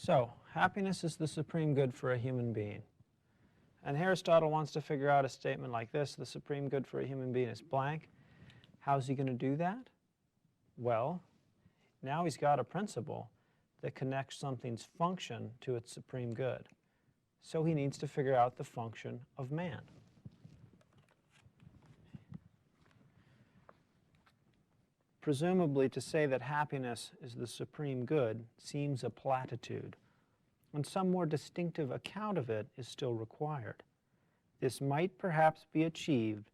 So, happiness is the supreme good for a human being. And Aristotle wants to figure out a statement like this: the supreme good for a human being is blank. How's he going to do that? Well, now he's got a principle that connects something's function to its supreme good. So he needs to figure out the function of man. Presumably, to say that happiness is the supreme good seems a platitude, and some more distinctive account of it is still required. This might perhaps be achieved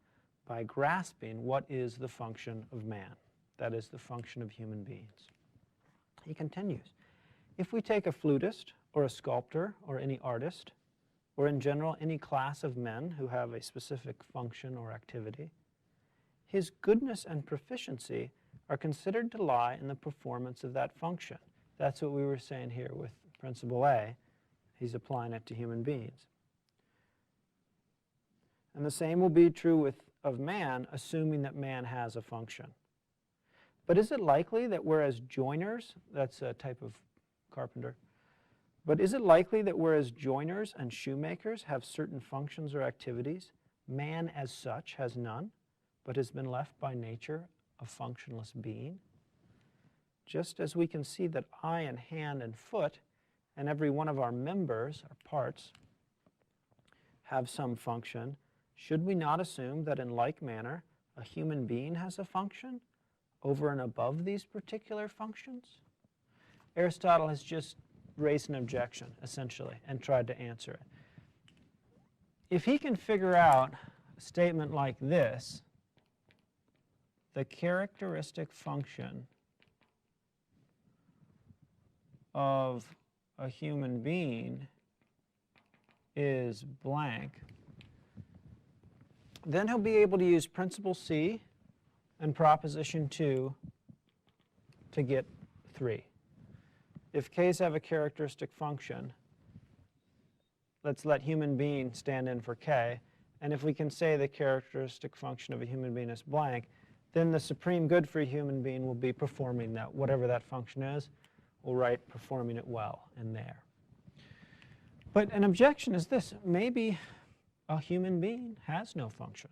by grasping what is the function of man, that is, the function of human beings. He continues, if we take a flutist or a sculptor or any artist, or in general any class of men who have a specific function or activity, his goodness and proficiency are considered to lie in the performance of that function. That's what we were saying here with Principle A. He's applying it to human beings. And the same will be true of man, assuming that man has a function. But is it likely that whereas joiners, that's a type of carpenter, but is it likely that whereas joiners and shoemakers have certain functions or activities, man as such has none, but has been left by nature a functionless being? Just as we can see that eye and hand and foot and every one of our members, our parts, have some function, should we not assume that in like manner a human being has a function over and above these particular functions? Aristotle has just raised an objection, essentially, and tried to answer it. If he can figure out a statement like this, the characteristic function of a human being is blank, then he'll be able to use Principle C and Proposition 2 to get 3. If K's have a characteristic function, let's let human being stand in for K, and if we can say the characteristic function of a human being is blank, then the supreme good for a human being will be performing that, whatever that function is, we'll write performing it well in there. But an objection is this: maybe a human being has no function.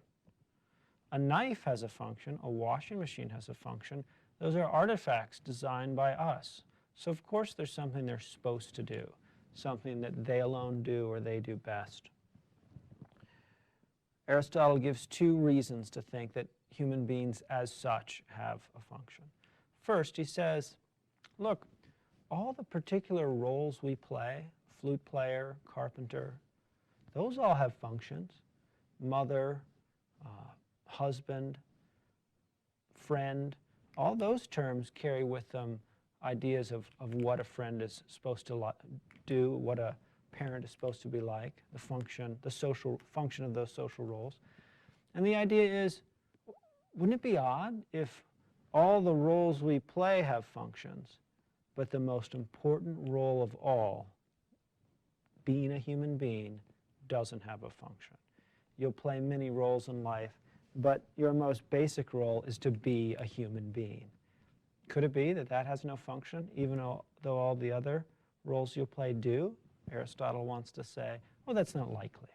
A knife has a function, a washing machine has a function. Those are artifacts designed by us. So of course there's something they're supposed to do, something that they alone do or they do best. Aristotle gives 2 reasons to think that human beings as such have a function. First, he says, look, all the particular roles we play, flute player, carpenter, those all have functions. Mother, husband, friend, all those terms carry with them ideas of what a friend is supposed to do, what a parent is supposed to be like, the function, the social function of those social roles. And the idea is, wouldn't it be odd if all the roles we play have functions, but the most important role of all, being a human being, doesn't have a function? You'll play many roles in life, but your most basic role is to be a human being. Could it be that that has no function, even though all the other roles you'll play do? Aristotle wants to say, well, that's not likely.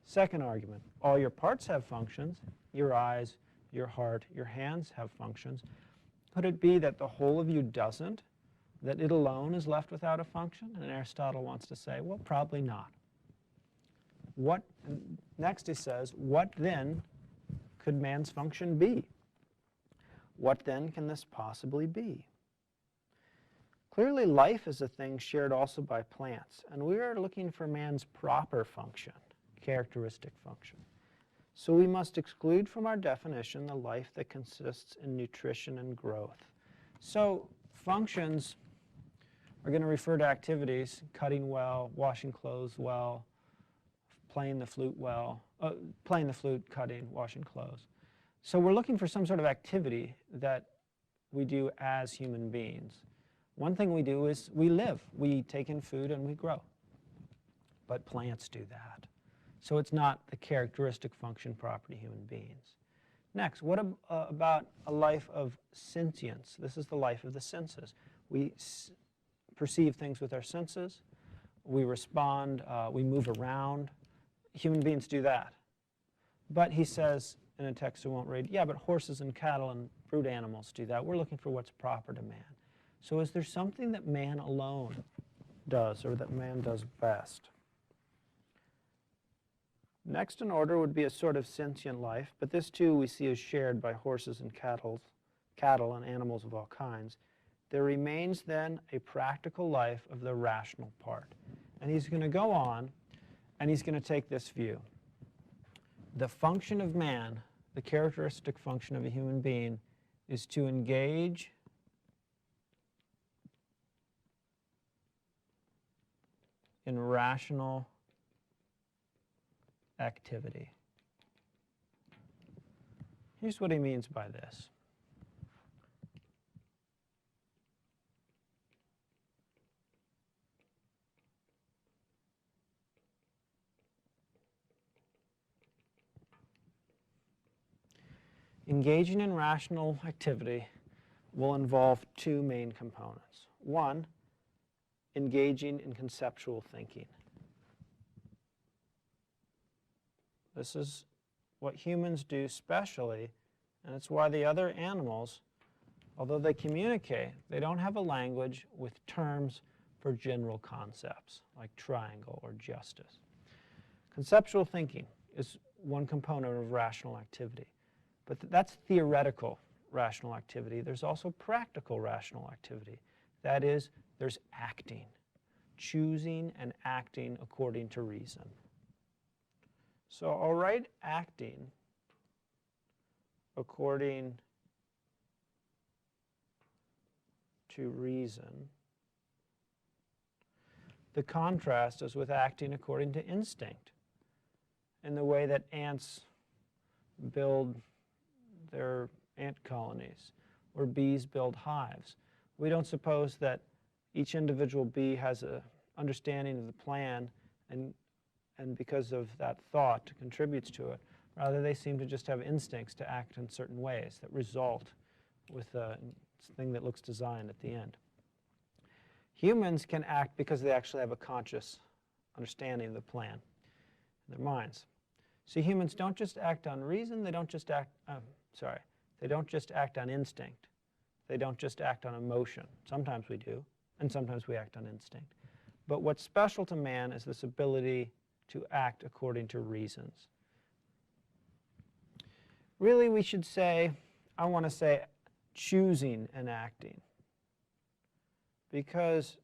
Second argument, all your parts have functions. Your eyes, your heart, your hands have functions. Could it be that the whole of you doesn't, that it alone is left without a function? And Aristotle wants to say, well, probably not. Next he says, what then could man's function be? What then can this possibly be? Clearly, life is a thing shared also by plants, and we are looking for man's proper function, characteristic function. So we must exclude from our definition the life that consists in nutrition and growth. So functions are going to refer to activities: cutting well, washing clothes well, playing the flute well, cutting, washing clothes. So we're looking for some sort of activity that we do as human beings. One thing we do is we live. We take in food and we grow. But plants do that. So it's not the characteristic function proper to human beings. Next, what about a life of sentience? This is the life of the senses. We perceive things with our senses. We respond, we move around. Human beings do that. But he says in a text I won't read, yeah, but horses and cattle and brute animals do that. We're looking for what's proper to man. So is there something that man alone does, or that man does best? Next in order would be a sort of sentient life, but this too we see is shared by horses and cattle and animals of all kinds. There remains then a practical life of the rational part. And he's going to go on, and he's going to take this view. The function of man, the characteristic function of a human being, is to engage in rational activity. Here's what he means by this. Engaging in rational activity will involve two main components. One, engaging in conceptual thinking. This is what humans do specially, and it's why the other animals, although they communicate, they don't have a language with terms for general concepts like triangle or justice. Conceptual thinking is one component of rational activity, but that's theoretical rational activity. There's also practical rational activity. That is, there's acting, choosing and acting according to reason. So I'll write acting according to reason. The contrast is with acting according to instinct, in the way that ants build their ant colonies, or bees build hives. We don't suppose that each individual bee has an understanding of the plan and because of that thought contributes to it. Rather, they seem to just have instincts to act in certain ways that result with a thing that looks designed at the end. Humans can act because they actually have a conscious understanding of the plan in their minds. So humans don't just act on reason, they don't just act, they don't just act on instinct. They don't just act on emotion. Sometimes we do, and sometimes we act on instinct. But what's special to man is this ability to act according to reasons. Really, we should say, I want to say, choosing and acting. Because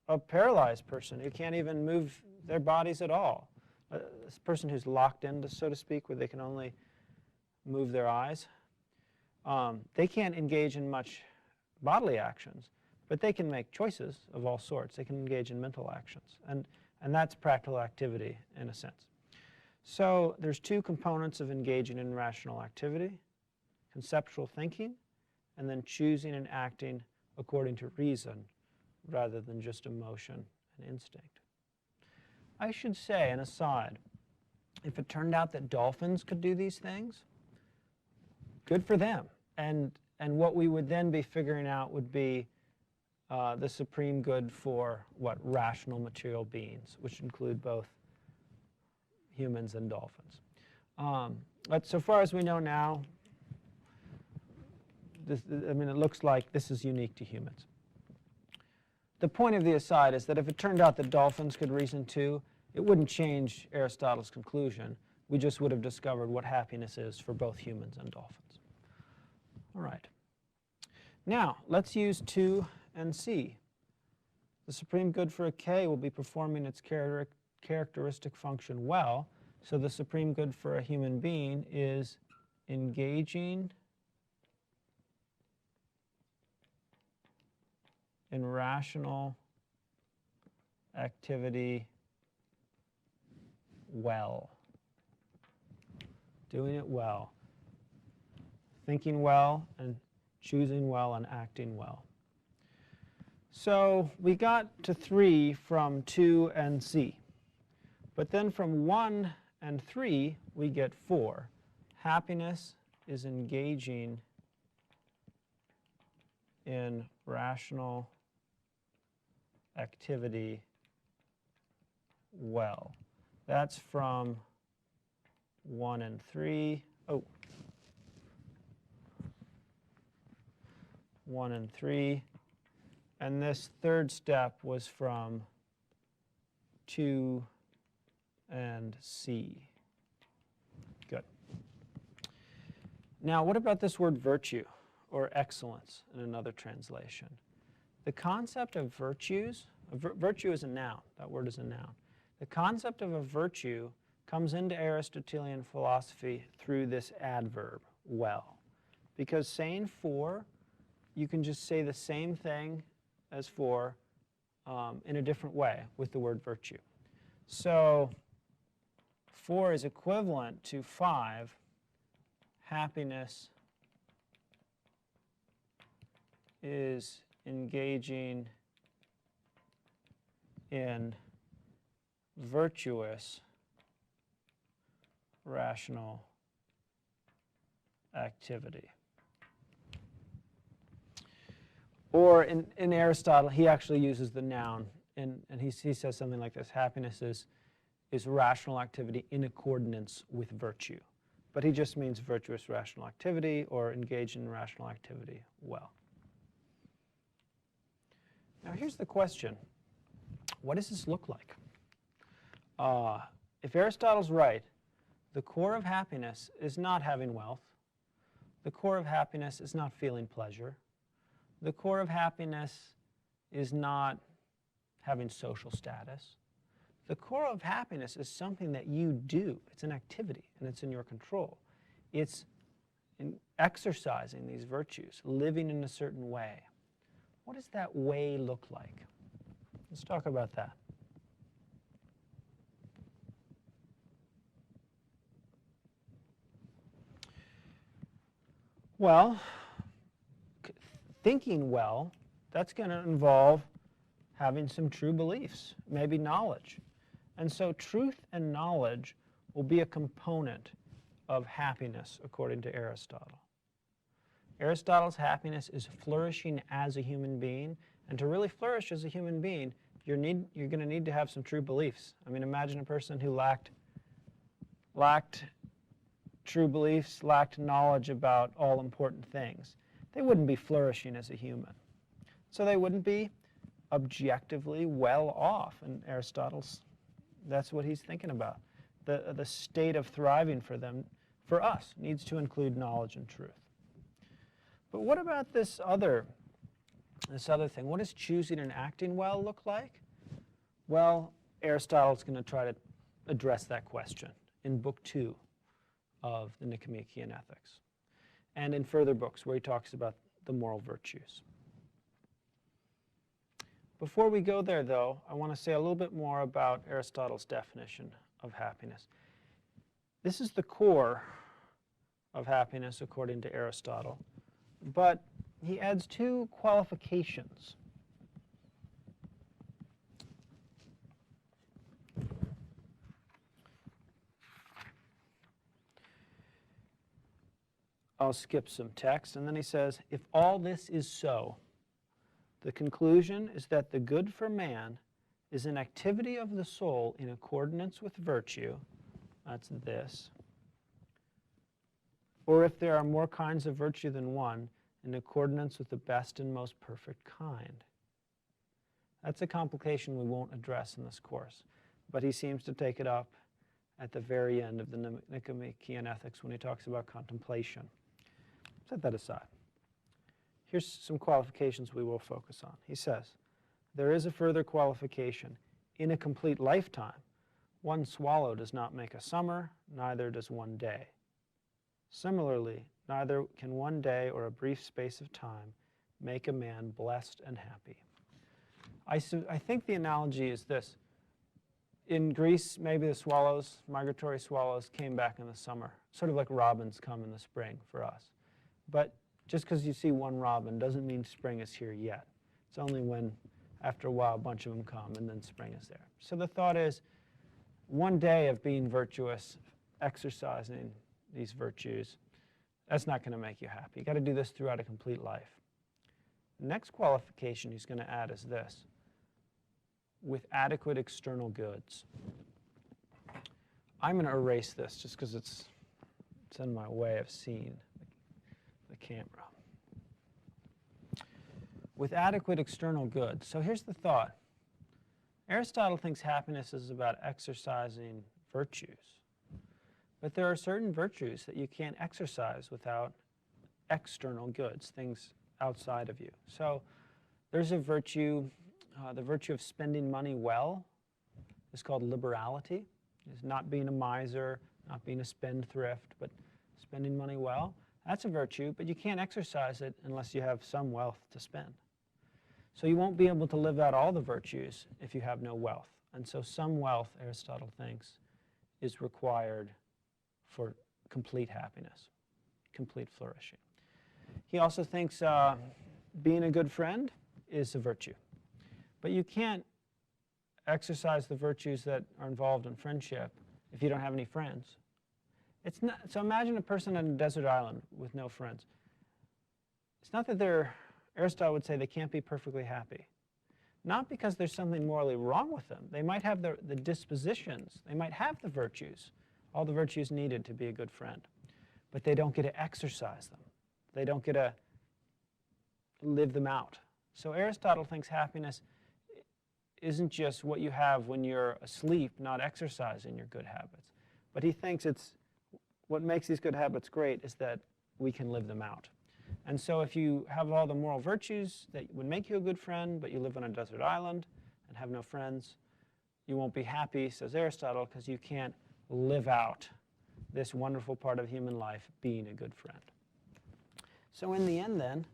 a paralyzed person who can't even move their bodies at all, this person who's locked in, so to speak, where they can only move their eyes, they can't engage in much bodily actions, but they can make choices of all sorts. They can engage in mental actions, and that's practical activity in a sense. So there's two components of engaging in rational activity: conceptual thinking, and then choosing and acting according to reason rather than just emotion and instinct. I should say, an aside, if it turned out that dolphins could do these things, good for them. And what we would then be figuring out would be the supreme good for what? Rational material beings, which include both humans and dolphins. But so far as we know now, it looks like this is unique to humans. The point of the aside is that if it turned out that dolphins could reason too, it wouldn't change Aristotle's conclusion. We just would have discovered what happiness is for both humans and dolphins. All right. Now, let's use 2 and C. The supreme good for a K will be performing its characteristic function well, so the supreme good for a human being is engaging in rational activity well. Doing it well. Thinking well and choosing well and acting well. So we got to 3 from 2 and C. But then from 1 and 3, we get 4. Happiness is engaging in rational activity well. That's from 1 and 3. Oh. 1 and 3. And this third step was from 2 and C. Good. Now, what about this word virtue, or excellence in another translation? The concept of virtues, virtue is a noun. That word is a noun. The concept of a virtue comes into Aristotelian philosophy through this adverb, well. Because saying for, you can just say the same thing as for in a different way with the word virtue. So 4 is equivalent to 5, happiness is engaging in virtuous rational activity. Or in Aristotle, he actually uses the noun, and he says something like this: happiness is rational activity in accordance with virtue. But he just means virtuous rational activity or engage in rational activity well. Now here's the question. What does this look like? If Aristotle's right, the core of happiness is not having wealth. The core of happiness is not feeling pleasure. The core of happiness is not having social status. The core of happiness is something that you do. It's an activity, and it's in your control. It's in exercising these virtues, living in a certain way. What does that way look like? Let's talk about that. Well, thinking well, that's going to involve having some true beliefs, maybe knowledge. And so truth and knowledge will be a component of happiness, according to Aristotle. Aristotle's happiness is flourishing as a human being, and to really flourish as a human being, you're going to need to have some true beliefs. I mean, imagine a person who lacked true beliefs, lacked knowledge about all important things. They wouldn't be flourishing as a human. So they wouldn't be objectively well off. And Aristotle's, that's what he's thinking about. The state of thriving for them, for us, needs to include knowledge and truth. But what about this other thing? What does choosing and acting well look like? Well, Aristotle's going to try to address that question in Book 2 of the Nicomachean Ethics, and in further books where he talks about the moral virtues. Before we go there, though, I want to say a little bit more about Aristotle's definition of happiness. This is the core of happiness according to Aristotle, but he adds 2 qualifications. I'll skip some text, and then he says, if all this is so, the conclusion is that the good for man is an activity of the soul in accordance with virtue, that's this, or if there are more kinds of virtue than one, in accordance with the best and most perfect kind. That's a complication we won't address in this course, but he seems to take it up at the very end of the Nicomachean Ethics when he talks about contemplation. Set that aside. Here's some qualifications we will focus on. He says, there is a further qualification. In a complete lifetime, one swallow does not make a summer, neither does one day. Similarly, neither can one day or a brief space of time make a man blessed and happy. I think the analogy is this. In Greece, maybe the swallows, migratory swallows, came back in the summer, sort of like robins come in the spring for us. But just because you see one robin doesn't mean spring is here yet. It's only when, after a while, a bunch of them come and then spring is there. So the thought is, one day of being virtuous, exercising these virtues, that's not going to make you happy. You've got to do this throughout a complete life. The next qualification he's going to add is this. with adequate external goods. I'm going to erase this just because it's in my way of seeing the camera. With adequate external goods. So here's the thought. Aristotle thinks happiness is about exercising virtues. But there are certain virtues that you can't exercise without external goods, things outside of you. So there's a virtue, the virtue of spending money well is called liberality. It's not being a miser, not being a spendthrift, but spending money well. That's a virtue, but you can't exercise it unless you have some wealth to spend. So you won't be able to live out all the virtues if you have no wealth. And so some wealth, Aristotle thinks, is required for complete happiness, complete flourishing. He also thinks being a good friend is a virtue. But you can't exercise the virtues that are involved in friendship if you don't have any friends. It's not, so imagine a person on a desert island with no friends. It's not that Aristotle would say they can't be perfectly happy. Not because there's something morally wrong with them. They might have the dispositions. They might have the virtues, all the virtues needed to be a good friend. But they don't get to exercise them. They don't get to live them out. So Aristotle thinks happiness isn't just what you have when you're asleep, not exercising your good habits. But he thinks what makes these good habits great is that we can live them out. And so if you have all the moral virtues that would make you a good friend, but you live on a desert island and have no friends, you won't be happy, says Aristotle, because you can't live out this wonderful part of human life, being a good friend. So in the end then,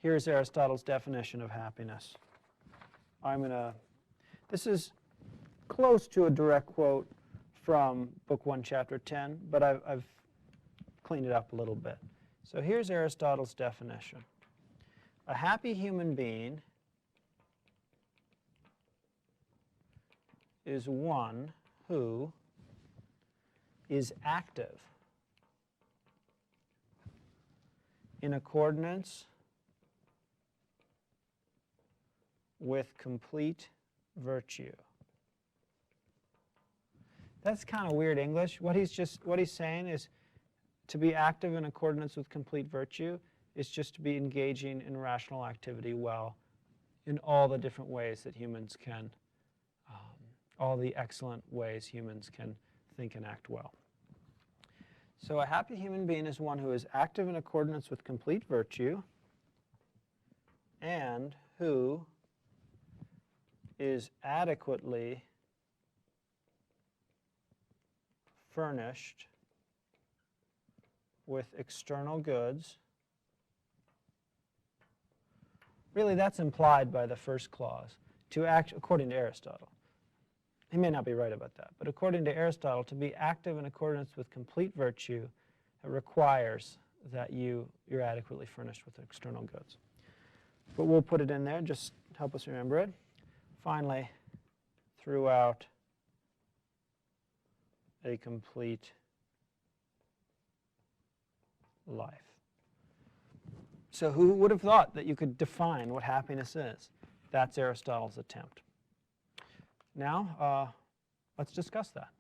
here's Aristotle's definition of happiness. This is close to a direct quote from Book 1, Chapter 10, but I've cleaned it up a little bit. So here's Aristotle's definition. A happy human being is one who is active in accordance with complete virtue. That's kind of weird English. What he's saying is to be active in accordance with complete virtue is just to be engaging in rational activity well in all the different ways that humans can, all the excellent ways humans can think and act well. So a happy human being is one who is active in accordance with complete virtue and who is adequately furnished with external goods. Really, that's implied by the first clause, to act according to Aristotle. He may not be right about that, but according to Aristotle, to be active in accordance with complete virtue, it requires that you're adequately furnished with external goods. But we'll put it in there, just help us remember it. Finally, throughout a complete life. So who would have thought that you could define what happiness is? That's Aristotle's attempt. Now, let's discuss that.